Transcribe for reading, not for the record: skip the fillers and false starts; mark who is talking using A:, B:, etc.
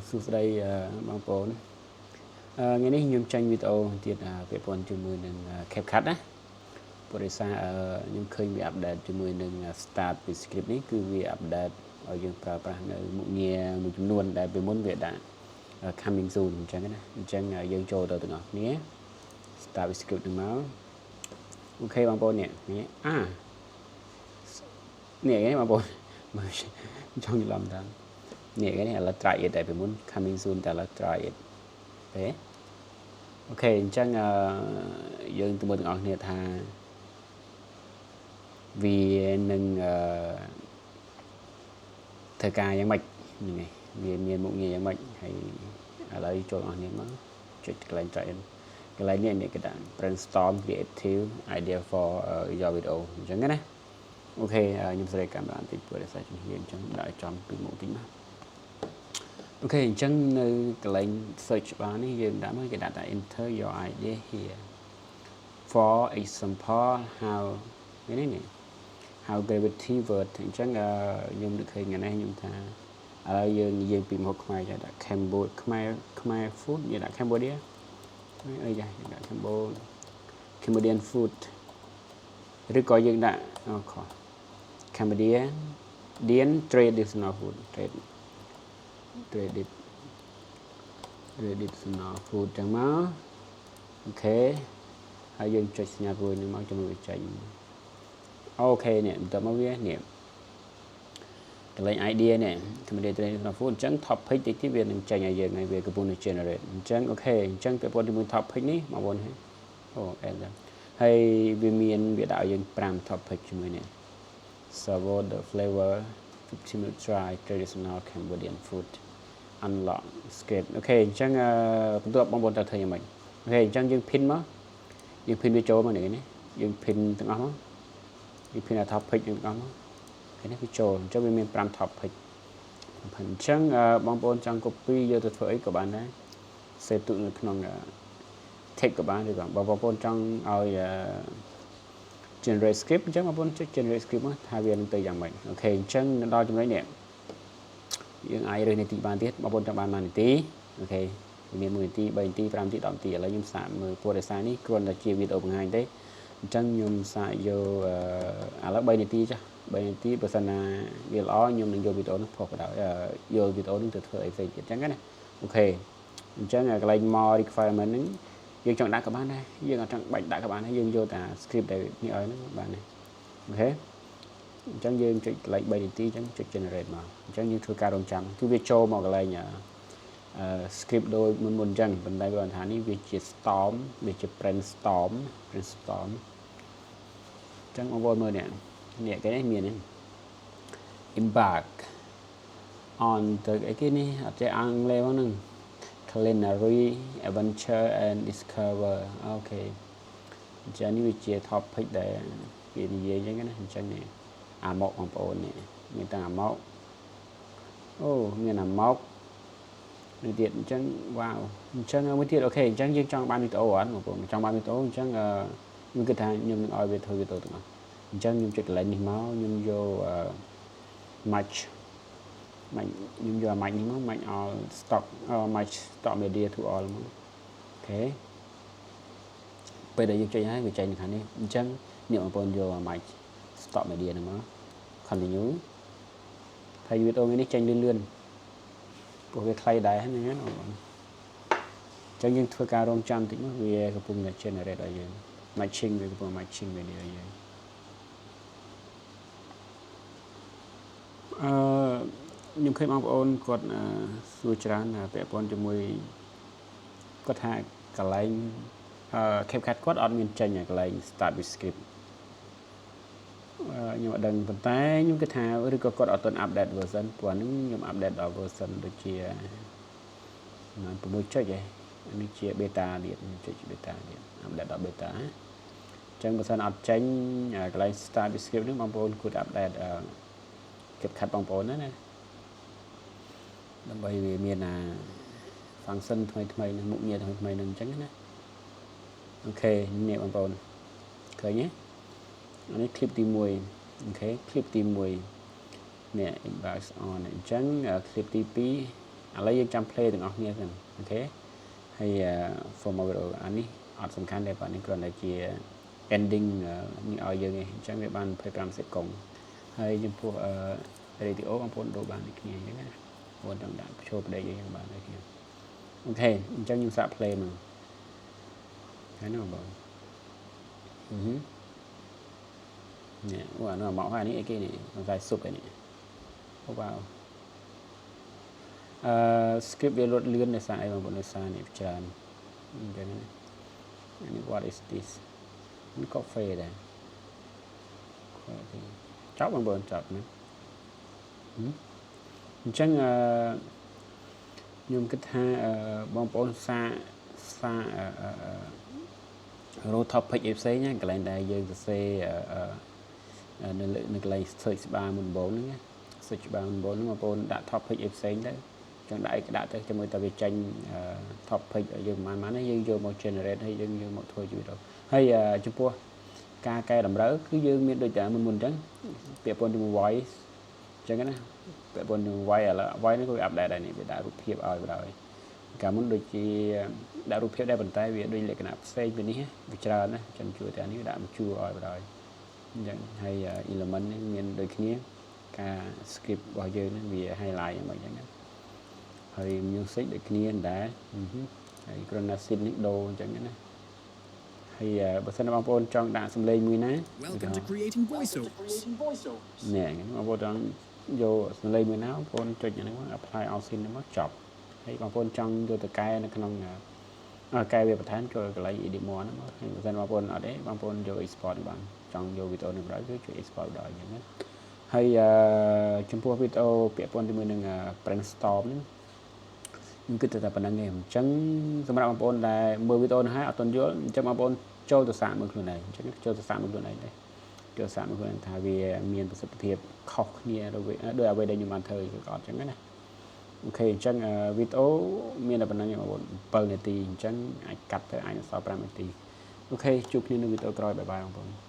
A: សួស្តីបងប្អូនថ្ងៃនេះខ្ញុំចាញ់វីដេអូទៀតពាក់ព័ន្ធជាមួយនឹង CapCut ណាព្រោះដោយសារខ្ញុំឃើញវាអាប់ដេតជាមួយនឹង Start with Script នេះគឺវាអាប់ដេតឲ្យយើងប្រើប្រាស់នៅមុខងារមួយចំនួនដែលពីមុនវាដាក់ coming soon អញ្ចឹងណាអញ្ចឹងយើងចូលទៅទាំងអស់គ្នា Start with Script នឹងមកអូខេបងប្អូននេះនេះបងប្អូនមើលចង់ច្រឡំតានេះឥឡូវ try it តែពីមុន coming soon តែឥឡូវ try it ទេអូខេអញ្ចឹងយើងទៅមើលទាំងអស់គ្នាថាវានឹងធ្វើការយ៉ាងម៉េចហ្នឹងឯងវាមានមុខងារយ៉ាងម៉េចហើយឥឡូវចូលអស់គ្នាមកចុចកន្លែង try it កន្លែងនេះគេដាក់ brainstorm creative idea for your video អញ្ចឹងណាអូខេខ្ញុំសេរីកាមេរ៉ាបន្តិចព្រោះដោយសារជំនាញអញ្ចឹងដាក់ឲ្យចំពីមុខតិចមកអូខេអញ្ចឹងនៅកន្លែង search bar នេះយើងដាក់មកគេដាក់ថា enter your idea here for example how នេះ how gravity word អញ្ចឹងខ្ញុំនឹកឃើញថ្ងៃនេះខ្ញុំថាឥឡូវយើងនិយាយពីមុខខ្មែរចាដាក់ Cambodia ខ្មែរ food យើងដាក់ Cambodia អីចាយើងដាក់ Cambodian food ឬក៏យើងដាក់ខុស Cambodian traditional food traditional food ចឹងមកអូខេហើយយើងចុចសញ្ញាព្រួយនេះមកជាមួយវាចេញអូខេនេះបន្ទាប់មកវានេះកន្លែង idea នេះ Cambodian traditional food អញ្ចឹង topic តិចទៀតវានឹងចេញឲ្យយើងហើយវាកំពុងតែ generate អញ្ចឹងអូខេអញ្ចឹងពាក់ព័ន្ធជាមួយ topic នេះបងប្អូនអូ end ហើយវាដាក់ឲ្យយើង5 topic ជាមួយនេះ serve the flavor 15 minute try traditional Cambodian food unlock script អូខេអញ្ចឹងបន្ទាប់បងប្អូនតើធ្វើយ៉ាងម៉េចអូខេអញ្ចឹងយើង pin មកយើង pin វាចូលមកនេះយើង pin ទាំងអស់មកយើង pin អា topic ទាំងអស់មកហើយនេះវាចូលអញ្ចឹងវាមាន5 topic អញ្ចឹងបងប្អូនចង់ copy យកទៅធ្វើអីក៏បានដែរ save ទុកនៅក្នុង text ក៏បានឬក៏បងប្អូនចង់ឲ្យ generate script អញ្ចឹងបងប្អូនចុច generate script មកថាវានឹងទៅយ៉ាងម៉េចអូខេអញ្ចឹងដល់ចំណុចនេះយើងអាចរើសនាទីបានទៀតបងប្អូនចង់បាននាទីអូខេវាមាន1នាទី3នាទី5នាទី10នាទីឥឡូវខ្ញុំសាកមើលព្រោះដោយសារនេះគ្រាន់តែជាវីដេអូបង្ហាញទេអញ្ចឹងខ្ញុំសាកយកឥឡូវ3នាទីចាស់3នាទីបើសិនណាវាល្អខ្ញុំនឹងយកវីដេអូនេះផុសបណ្ដោយយកវីដេអូនេះទៅធ្វើអីផ្សេងទៀតអញ្ចឹងណាអូខេអញ្ចឹងកន្លែង more requirement ហ្នឹងយើងចង់ដាក់ក៏បានដែរយើងអត់ចង់បាច់ដាក់ក៏បានដែរយើងយកតែ script ដែលនេះឲ្យហ្នឹងបានដែរអូខេអញ្ចឹងយើងចុចកន្លែង3នាទីអញ្ចឹងចុច generate មកអញ្ចឹងយើងធ្វើការរងចាំគឺវាចូលមកកន្លែងscript ដូចមុនអញ្ចឹងប៉ុន្តែវាថានេះវាជា storm វាជា brainstorm អញ្ចឹងបងប្អូនមើលនេះគេនេះមាន embark on ទៅអីគេនេះអត់ចេះអង់គ្លេសហ្នឹង culinary adventure and discover អូខេអញ្ចឹងនេះវាជា topic ដែលគេនិយាយអញ្ចឹងណាអញ្ចឹងនេះអាម៉ុកបងប្អូននេះមានទាំងអាម៉ុកអូមានអាម៉ុកនេះទៀតអញ្ចឹងវ៉ាវអញ្ចឹងមួយទៀតអូខេអញ្ចឹងយើងចង់បានវីដេអូអត់បងប្អូនចង់បានវីដេអូអញ្ចឹងខ្ញុំគិតថាខ្ញុំនឹងឲ្យវាធ្វើវីដេអូទាំងអស់អញ្ចឹងខ្ញុំចុចកន្លែងនេះមកខ្ញុំយក match ខ្ញុំយក match នេះមក match all stock match stock media to all មកអូខេពេលដែលយើងចុចហើយវាចេញខាងនេះអញ្ចឹងអ្នកបងប្អូនយក match stock media ហ្នឹងមក continue ហើយវីដេអូនេះចេញលឿនព្រោះវាខ្លីដែរហ្នឹងណាបងប្អូនអញ្ចឹងយើងធ្វើការរងចាំតិចមកវាកំពុងតែ generate ឲ្យយើង matching វាកំពុង matching video ឲ្យយើងខ្ញុំឃើញបងប្អូនគាត់សួរច្រើនពាក់ព័ន្ធជាមួយគាត់ថាកន្លែងCapCut គាត់អត់មានចេញកន្លែង start with script ខ្ញុំអត់ដឹងប៉ុន្តែខ្ញុំគិតថាឬក៏គាត់អត់ទាន់ update version ព្រោះហ្នឹងខ្ញុំ update ដល់ version ដូចជា6ចុចឯងនេះជា beta ទៀតចុច beta ទៀត update ដល់ beta អញ្ចឹងបើសិនអត់ចេញកន្លែង start with script ហ្នឹងបងប្អូនគួរ update CapCut បងប្អូនណាដើម្បីវាមានfunction ថ្មីនឹងមុខងារថ្មីនឹងអញ្ចឹងណាអូខេនេះបងប្អូនឃើញទេអានេះ clip ទី1អូខេ clip ទី1 នេះ embark on អញ្ចឹង clip ទី2 ឥឡូវយើងចាំ play ទាំងអស់គ្នាសិនអូខេហើយ formal video អានេះអត់សំខាន់ទេបាទនេះគ្រាន់តែជា ending នេះឲ្យយើងឯងអញ្ចឹងវាបាន25សេកុងហើយចំពោះradio បងប្អូនដូរបានដូចគ្នាអញ្ចឹងណាបងប្អូនចង់ដាក់ចូលប្រដេកយើងបានដូចគ្នាអូខេអញ្ចឹងខ្ញុំសាក play មកហើយនោះបងនេះអូអានោះមកហើយនេះអីគេនេះសង្ស័យស៊ុបឯនេះអូវ៉ាវscript វាលត់លឿនដោយសារអីបងប្អូនដោយសារនេះច្រើនអញ្ចឹងណានេះ what is this នេះ cafe ដែរចប់បងប្អូនចប់ណាអញ្ចឹងខ្ញុំគិតថាបងប្អូនសាររក topic ផ្សេងណាកន្លែងដែលយើងសរសេរនៅកន្លែង search bar មុនដំបូងហ្នឹងណា search bar មុនដំបូងហ្នឹងបងប្អូនដាក់ topic ផ្សេងទៅចឹងដាក់អីក៏ដាក់ទៅជាមួយតែវាចេញ topic យើងប្រហែលណាយើងយកមក generate ហើយយើងយកមកធ្វើជាវីដេអូហើយចំពោះការកែតម្រូវគឺយើងមានដូចតែមុនអញ្ចឹងពាក់ព័ន្ធជាមួយ voice អញ្ចឹងណាពាក់ព័ន្ធជាមួយ voice ឥឡូវ voice នេះគឺ update ដែរនេះវាដាក់រូបភាពឲ្យបណ្ដោយកាលមុនដូចជាដាក់រូបភាពដែរប៉ុន្តែវាដូចលក្ខណៈផ្សេងពីនេះវាច្រើនណាចឹងជួយតែនេះដាក់ជួរឲ្យបណ្ដោយអញ្ចឹងហើយ element នេះមានដូចគ្នាការ script របស់យើងនេះវា highlight យ៉ាងម៉េចអញ្ចឹងណាហើយ music ដូចគ្នាដែរហើយគ្រាន់តែ sync នេះដូរអញ្ចឹងណាហើយបើសិនបងប្អូនចង់ដាក់សំឡេងមួយណា
B: Welcome to creating voiceovers
A: នេះបងប្អូនចង់យកសំឡេងមួយណាបងប្អូនចុចអានេះមក apply all sync នេះមកចប់ហើយបងប្អូនចង់យកទៅកែនៅក្នុងកែវាបន្ថែមចូលកន្លែង edit more ហ្នឹងមកហើយបើសិនបងប្អូនអត់ទេបងប្អូនយក export នេះបានចង់យកវីដេអូនេះបណ្ដោយគឺជួយ export ដល់អញ្ចឹងណាហើយចំពោះវីដេអូពាក់ព័ន្ធជាមួយនឹង brainstorm ហ្នឹងខ្ញុំគិតតែប៉ុណ្្នឹងឯងអញ្ចឹងសម្រាប់បងប្អូនដែលមើលវីដេអូនេះហើយអត់ទាន់យល់អញ្ចឹងបងប្អូនចូលទៅសាកមើលខ្លួនឯងអញ្ចឹងចូលទៅសាកមើលខ្លួនឯងដែរចូលសាកមើលខ្លួនឯងថាវាមានប្រសិទ្ធភាពខុសគ្នាដោយអ្វីដែលខ្ញុំបានធ្វើគឺអត់អញ្ចឹងណាអូខេអញ្ចឹងវីដេអូមានតែប៉ុណ្្នឹងបងប្អូន7នាទីអញ្ចឹងអាចកាត់ទៅអាចសល់5នាទីអូខេជួបគ្នានៅវីដេអូក្រោយបាយបាយបងប្អូន